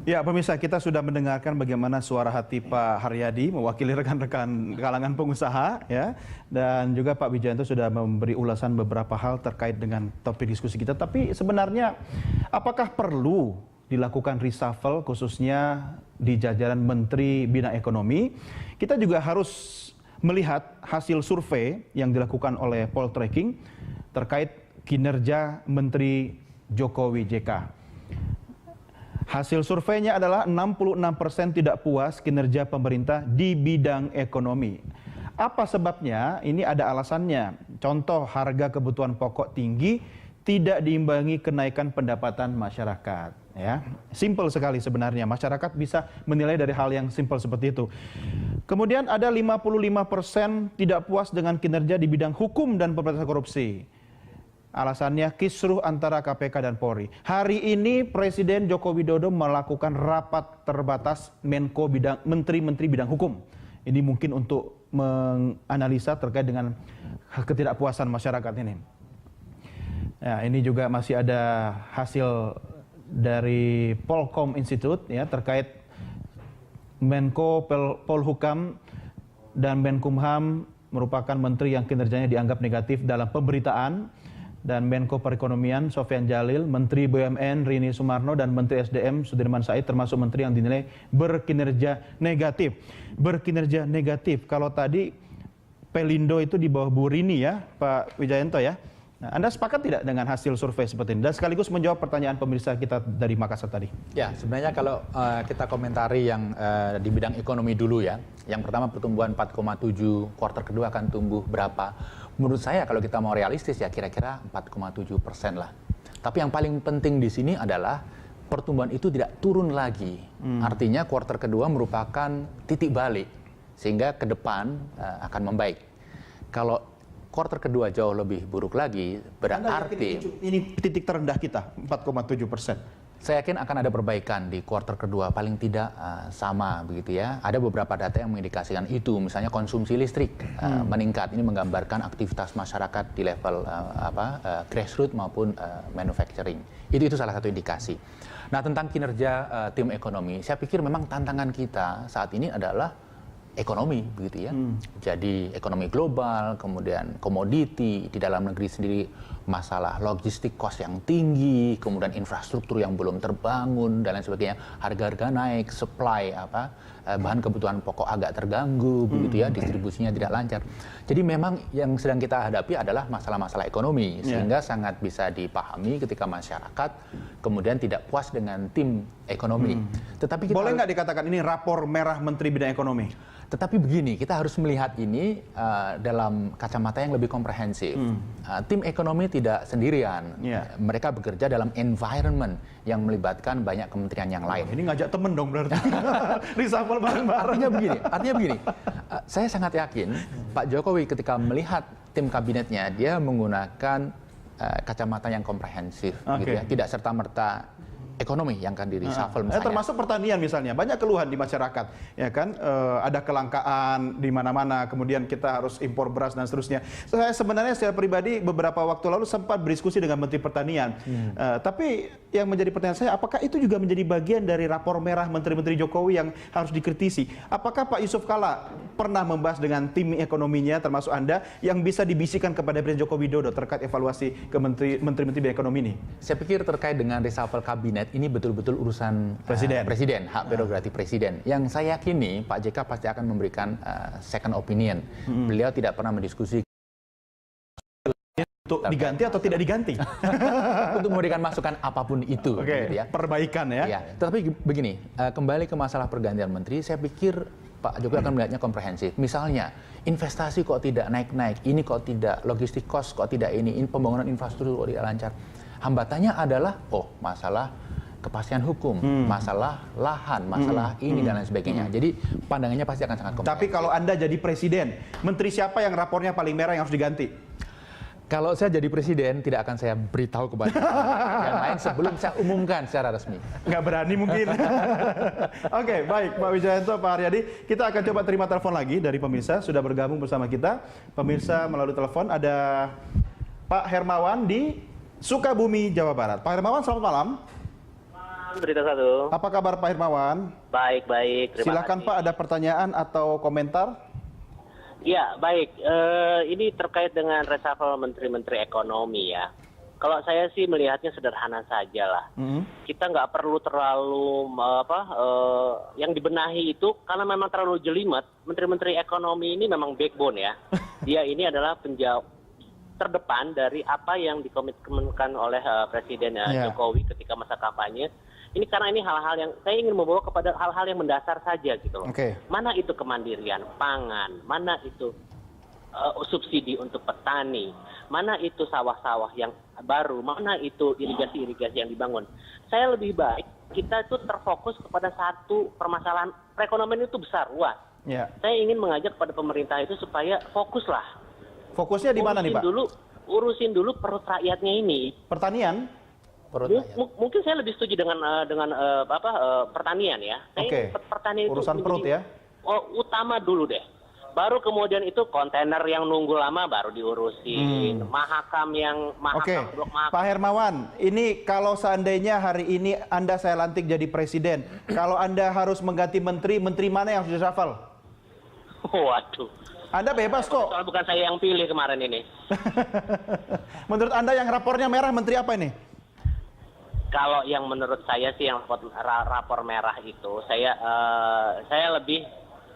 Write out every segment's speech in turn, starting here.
Ya, pemirsa, kita sudah mendengarkan bagaimana suara hati Pak Haryadi mewakili rekan-rekan kalangan pengusaha, ya, dan juga Pak Wijayanto sudah memberi ulasan beberapa hal terkait dengan topik diskusi kita. Tapi sebenarnya, apakah perlu dilakukan reshuffle khususnya di jajaran Menteri Bidang Ekonomi? Kita juga harus melihat hasil survei yang dilakukan oleh Poltreking terkait kinerja Menteri Jokowi JK. Hasil surveinya adalah 66% tidak puas kinerja pemerintah di bidang ekonomi. Apa sebabnya? Ini ada alasannya. Contoh, harga kebutuhan pokok tinggi tidak diimbangi kenaikan pendapatan masyarakat. Ya, simpel sekali sebenarnya. Masyarakat bisa menilai dari hal yang simpel seperti itu. Kemudian ada 55% tidak puas dengan kinerja di bidang hukum dan pemberantasan korupsi. Alasannya kisruh antara KPK dan Polri. Hari ini Presiden Joko Widodo melakukan rapat terbatas menteri-menteri bidang hukum. Ini mungkin untuk menganalisa terkait dengan ketidakpuasan masyarakat ini. Ya, ini juga masih ada hasil dari Polkom Institute, ya, terkait Menko Polhukam dan Menkumham merupakan menteri yang kinerjanya dianggap negatif dalam pemberitaan, dan Menko Perekonomian Sofyan Jalil, Menteri BUMN Rini Sumarno, dan Menteri SDM Sudirman Said termasuk menteri yang dinilai berkinerja negatif. Berkinerja negatif. Kalau tadi Pelindo itu di bawah Bu Rini, ya, Pak Wijayanto, ya. Nah, Anda sepakat tidak dengan hasil survei seperti ini? Dan sekaligus menjawab pertanyaan pemirsa kita dari Makassar tadi. Ya, sebenarnya kalau kita komentari yang di bidang ekonomi dulu, ya. Yang pertama, pertumbuhan 4,7, kuartal kedua akan tumbuh berapa? Menurut saya kalau kita mau realistis, ya kira-kira 4,7% lah. Tapi yang paling penting di sini adalah pertumbuhan itu tidak turun lagi. Artinya kuartal kedua merupakan titik balik, sehingga ke depan akan membaik. Kalau kuartal kedua jauh lebih buruk lagi, berarti ini titik terendah kita, 4,7%. Saya yakin akan ada perbaikan di kuartal kedua, paling tidak sama begitu, ya. Ada beberapa data yang mengindikasikan itu, misalnya konsumsi listrik meningkat. Ini menggambarkan aktivitas masyarakat di level grassroots maupun manufacturing. Itu salah satu indikasi. Nah, tentang kinerja tim ekonomi, saya pikir memang tantangan kita saat ini adalah ekonomi, begitu, ya. Jadi ekonomi global, kemudian komoditi, di dalam negeri sendiri masalah logistik cost yang tinggi, kemudian infrastruktur yang belum terbangun dan lain sebagainya, harga-harga naik, supply bahan kebutuhan pokok agak terganggu, begitu, ya, distribusinya tidak lancar. Jadi memang yang sedang kita hadapi adalah masalah-masalah ekonomi, sehingga sangat bisa dipahami ketika masyarakat kemudian tidak puas dengan tim ekonomi. Tetapi boleh nggak dikatakan ini rapor merah Menteri Bidang Ekonomi? Tetapi begini, kita harus melihat ini dalam kacamata yang lebih komprehensif. Tim ekonomi tidak sendirian. Mereka bekerja dalam environment yang melibatkan banyak kementerian yang lain. Ini ngajak temen dong berarti. Reshuffle bareng-bareng. Artinya begini, saya sangat yakin Pak Jokowi ketika melihat tim kabinetnya, dia menggunakan kacamata yang komprehensif, gitu, ya. Tidak serta-merta ekonomi yang akan di-reshuffle misalnya. Termasuk pertanian misalnya, banyak keluhan di masyarakat, ya kan, ada kelangkaan di mana-mana, kemudian kita harus impor beras dan seterusnya. Saya sebenarnya secara pribadi beberapa waktu lalu sempat berdiskusi dengan Menteri Pertanian, tapi yang menjadi pertanyaan saya, apakah itu juga menjadi bagian dari rapor merah Menteri-Menteri Jokowi yang harus dikritisi? Apakah Pak Yusuf Kalla pernah membahas dengan tim ekonominya, termasuk Anda, yang bisa dibisikkan kepada Presiden Joko Widodo terkait evaluasi ke Menteri-Menteri ekonomi ini? Saya pikir terkait dengan reshuffle kabinet, ini betul-betul urusan presiden, hak prerogatif presiden. Yang saya yakini Pak JK pasti akan memberikan second opinion. Beliau tidak pernah mendiskusi untuk diganti atau tidak diganti, untuk memberikan masukan apapun itu. Gitu, ya. Perbaikan, ya. Tetapi begini, kembali ke masalah pergantian menteri, saya pikir Pak Jokowi akan melihatnya komprehensif. Misalnya, investasi kok tidak naik-naik, ini kok tidak, logistik cost kok tidak ini pembangunan infrastruktur kok tidak lancar. Hambatannya adalah, masalah kepastian hukum, masalah lahan, masalah ini dan lain sebagainya. Jadi pandangannya pasti akan sangat komprehensif. Tapi kalau Anda jadi presiden, menteri siapa yang rapornya paling merah yang harus diganti? Kalau saya jadi presiden, tidak akan saya beritahu kepada yang lain sebelum saya umumkan secara resmi. Nggak berani mungkin. Oke, baik Pak Wijayanto, Pak Haryadi. Kita akan coba terima telepon lagi dari pemirsa. Sudah bergabung bersama kita. Pemirsa melalui telepon ada Pak Hermawan di Sukabumi, Jawa Barat. Pak Hermawan, selamat malam. Berita satu. Apa kabar Pak Hermawan? Baik, baik. Terima Silakan kasih. Pak, ada pertanyaan atau komentar? Ya, baik. Ini terkait dengan reshuffle Menteri-Menteri Ekonomi ya. Kalau saya sih melihatnya sederhana saja lah. Kita nggak perlu terlalu yang dibenahi itu karena memang terlalu jelimet. Menteri-Menteri Ekonomi ini memang backbone ya. Dia ini adalah penjawab terdepan dari apa yang dikomitmenkan oleh Presiden Jokowi ketika masa kampanye. Ini karena ini hal-hal yang saya ingin membawa kepada hal-hal yang mendasar saja gitu loh. Oke. Mana itu kemandirian pangan, mana itu subsidi untuk petani, mana itu sawah-sawah yang baru, mana itu irigasi-irigasi yang dibangun. Saya lebih baik kita itu terfokus kepada satu permasalahan. Perekonomian itu besar, luas. Ya. Saya ingin mengajak kepada pemerintah itu supaya fokuslah. Fokusnya di mana nih Pak? Urusin dulu perut rakyatnya ini. Pertanian? Mungkin saya lebih setuju dengan pertanian ya. Oke. Pertanian itu Urusan perut ya? Utama dulu deh. Baru kemudian itu kontainer yang nunggu lama baru diurusin. Mahakam Oke, blok mahakam. Pak Hermawan, ini kalau seandainya hari ini Anda saya lantik jadi presiden, kalau Anda harus mengganti menteri, menteri mana yang harus reshuffle? Waduh. Anda bebas kok. Soal bukan saya yang pilih kemarin ini. Menurut Anda yang rapornya merah, menteri apa ini? Kalau yang menurut saya sih yang rapor merah itu, saya lebih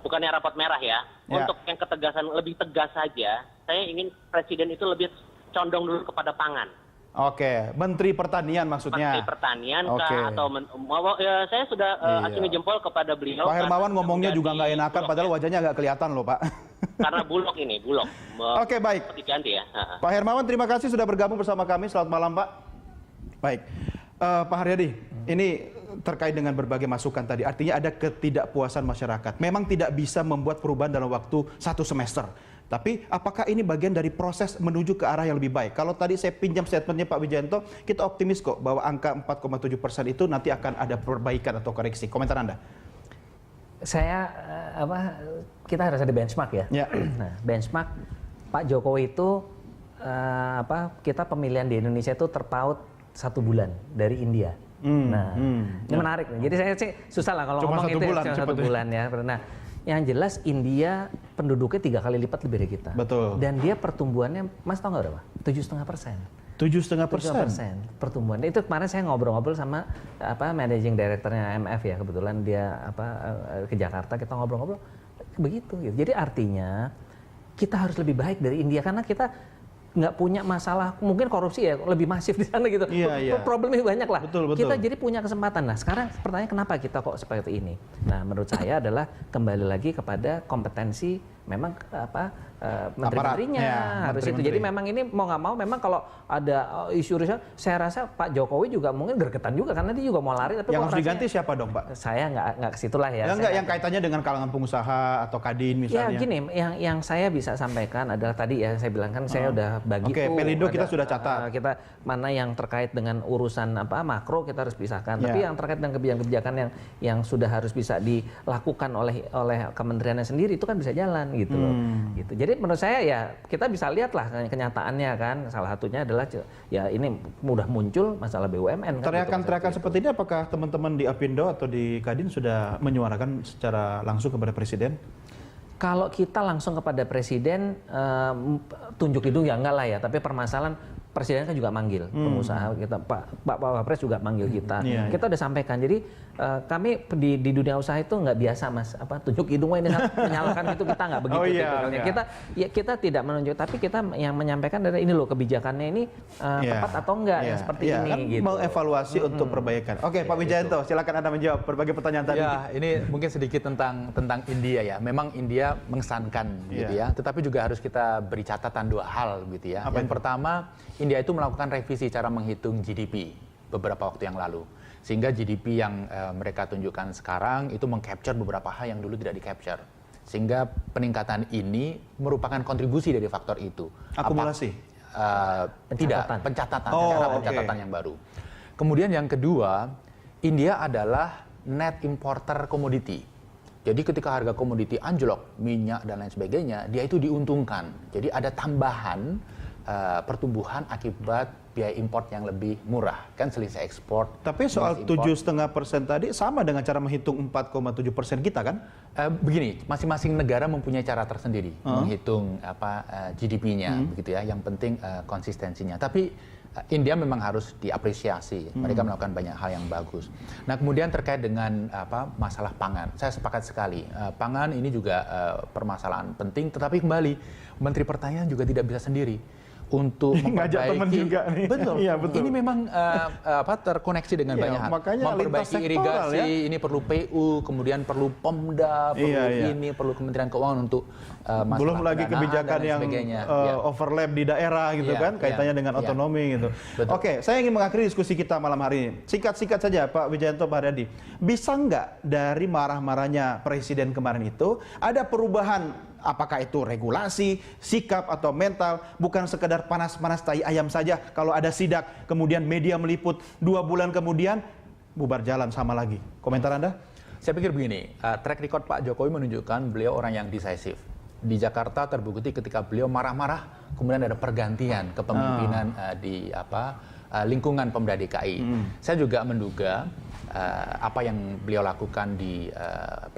bukannya rapor merah ya. Untuk yang ketegasan lebih tegas saja, saya ingin presiden itu lebih condong dulu kepada pangan. Oke, Menteri Pertanian maksudnya. Menteri Pertanian atau saya sudah acungi jempol kepada beliau. Pak Hermawan ngomongnya juga nggak enakan, padahal wajahnya nggak kelihatan loh Pak. Karena bulog. Oke, baik. Ganti ya. Pak Hermawan, terima kasih sudah bergabung bersama kami. Selamat malam Pak. Baik, Pak Haryadi, ini terkait dengan berbagai masukan tadi, artinya ada ketidakpuasan masyarakat. Memang tidak bisa membuat perubahan dalam waktu 1 semester. Tapi apakah ini bagian dari proses menuju ke arah yang lebih baik? Kalau tadi saya pinjam statementnya Pak Wijayanto, kita optimis kok bahwa angka 4,7% itu nanti akan ada perbaikan atau koreksi. Komentar Anda? Kita harus ada benchmark ya. Nah, benchmark Pak Jokowi itu kita pemilihan di Indonesia itu terpaut 1 bulan dari India. Ini menarik nih. Jadi saya sih susah lah kalau Cuma ngomong 1 itu bulan, cuma 1 bulan ya. Nah, yang jelas India penduduknya 3 kali lipat lebih dari kita. Betul. Dan dia pertumbuhannya, Mas tahu nggak berapa? 7,5%. 7,5% pertumbuhan. Itu kemarin saya ngobrol-ngobrol sama managing directornya IMF ya, kebetulan dia ke Jakarta, kita ngobrol-ngobrol begitu gitu. Jadi artinya kita harus lebih baik dari India karena kita nggak punya masalah, mungkin korupsi ya lebih masif di sana gitu. Iya. Problemnya banyak lah. Betul. Kita jadi punya kesempatan. Nah sekarang pertanyaan kenapa kita kok seperti ini? Nah menurut saya adalah kembali lagi kepada kompetensi memang menteri-menterinya harus itu. Jadi memang ini mau nggak mau memang kalau ada isu risau, saya rasa Pak Jokowi juga mungkin gergetan juga karena dia juga mau lari. Tapi yang harus diganti siapa dong Pak? Saya nggak ke situ lah ya. Enggak yang kaitannya dengan kalangan pengusaha atau kadin misalnya. Ya gini, yang saya bisa sampaikan adalah tadi ya saya bilang kan saya udah bagi tuh. Pelindo kita sudah catat. Kita mana yang terkait dengan urusan makro kita harus pisahkan. Tapi yang terkait dengan kebijakan-kebijakan yang sudah harus bisa dilakukan oleh kementeriannya sendiri itu kan bisa jalan gitu loh. Gitu. Jadi menurut saya ya kita bisa lihatlah kenyataannya kan. Salah satunya adalah ya ini mudah muncul masalah BUMN. Teriakan-teriakan seperti ini apakah teman-teman di Apindo atau di Kadin sudah menyuarakan secara langsung kepada Presiden? Kalau kita langsung kepada Presiden tunjuk hidung ya enggak lah ya. Tapi permasalahan Presiden kan juga manggil pengusaha kita, Pak Wapres juga manggil kita. Kita udah sampaikan. Jadi kami di dunia usaha itu nggak biasa Mas, tunjuk hidung ini menyalahkan itu kita nggak begitu. Kita tidak menunjuk, tapi kita yang menyampaikan dari ini loh kebijakannya ini tepat atau enggak yang seperti ini. Kan gitu. Mengevaluasi untuk perbaikan. Oke, Pak Wijayanto, silakan Anda menjawab berbagai pertanyaan tadi. Ya, ini mungkin sedikit tentang India ya. Memang India mengesankan gitu ya. Tetapi juga harus kita beri catatan 2 hal gitu ya. Yang pertama, India itu melakukan revisi cara menghitung GDP beberapa waktu yang lalu. Sehingga GDP yang mereka tunjukkan sekarang itu meng-capture beberapa hal yang dulu tidak di-capture. Sehingga peningkatan ini merupakan kontribusi dari faktor itu. Akumulasi? Pencatatan yang baru. Kemudian yang kedua, India adalah net importer komoditi. Jadi ketika harga komoditi anjlok, minyak dan lain sebagainya, dia itu diuntungkan. Jadi ada tambahan pertumbuhan akibat biaya import yang lebih murah, kan selisih ekspor. Tapi soal 7,5% tadi sama dengan cara menghitung 4,7% kita kan? Begini, masing-masing negara mempunyai cara tersendiri menghitung GDP-nya, begitu ya. Yang penting konsistensinya. Tapi India memang harus diapresiasi. Mereka melakukan banyak hal yang bagus. Nah, kemudian terkait dengan masalah pangan, saya sepakat sekali. Pangan ini juga permasalahan penting. Tetapi kembali, Menteri Pertanian juga tidak bisa sendiri untuk memperbaiki. Betul. Iya, betul. Ini memang terkoneksi dengan banyak hal. Memperbaiki irigasi, ya? Ini perlu PU, kemudian perlu Pemda, perlu perlu Kementerian Keuangan untuk masalah belum lagi kebijakan yang overlap di daerah gitu kan, kaitannya dengan otonomi gitu. Betul. Oke, saya ingin mengakhiri diskusi kita malam hari ini. Singkat-singkat saja Pak Wijayanto, Pak Haryadi. Bisa nggak dari marah-marahnya Presiden kemarin itu ada perubahan, apakah itu regulasi, sikap atau mental, bukan sekedar panas-panas tai ayam saja. Kalau ada sidak, kemudian media meliput, 2 bulan kemudian bubar jalan sama lagi. Komentar Anda? Saya pikir begini, track record Pak Jokowi menunjukkan beliau orang yang decisive. Di Jakarta terbukti ketika beliau marah-marah, kemudian ada pergantian kepemimpinan di lingkungan Pemda DKI. Saya juga menduga apa yang beliau lakukan di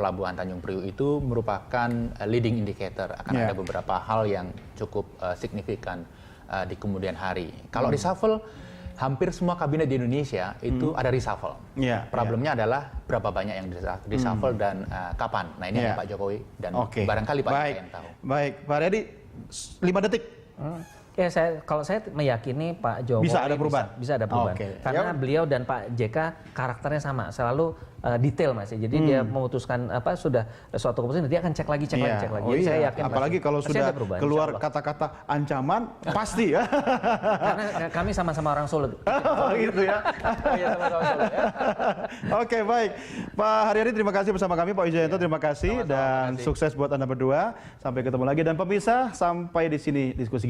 Pelabuhan Tanjung Priuk itu merupakan leading indicator akan ada beberapa hal yang cukup signifikan di kemudian hari. Kalau reshuffle, hampir semua kabinet di Indonesia itu ada reshuffle. Problemnya adalah berapa banyak yang reshuffle dan kapan. Nah, ini Pak Jokowi dan barangkali Pak Jokowi yang tahu. Baik, Pak Haryadi, 5 detik. Ya, kalau saya meyakini Pak Jokowi bisa ada perubahan. Bisa ada perubahan. Karena beliau dan Pak JK karakternya sama, selalu detail Mas. Jadi dia memutuskan sudah suatu keputusan, dia akan cek lagi. Jadi saya yakin apalagi kalau sudah keluar kata-kata ancaman pasti ya. Karena kami sama-sama orang Solo. Gitu ya. Sama-sama Solo ya. Oke, baik. Pak Haryadi terima kasih bersama kami, Pak Wijayanto terima kasih dan sukses buat Anda berdua. Sampai ketemu lagi dan pemirsa, sampai di sini diskusi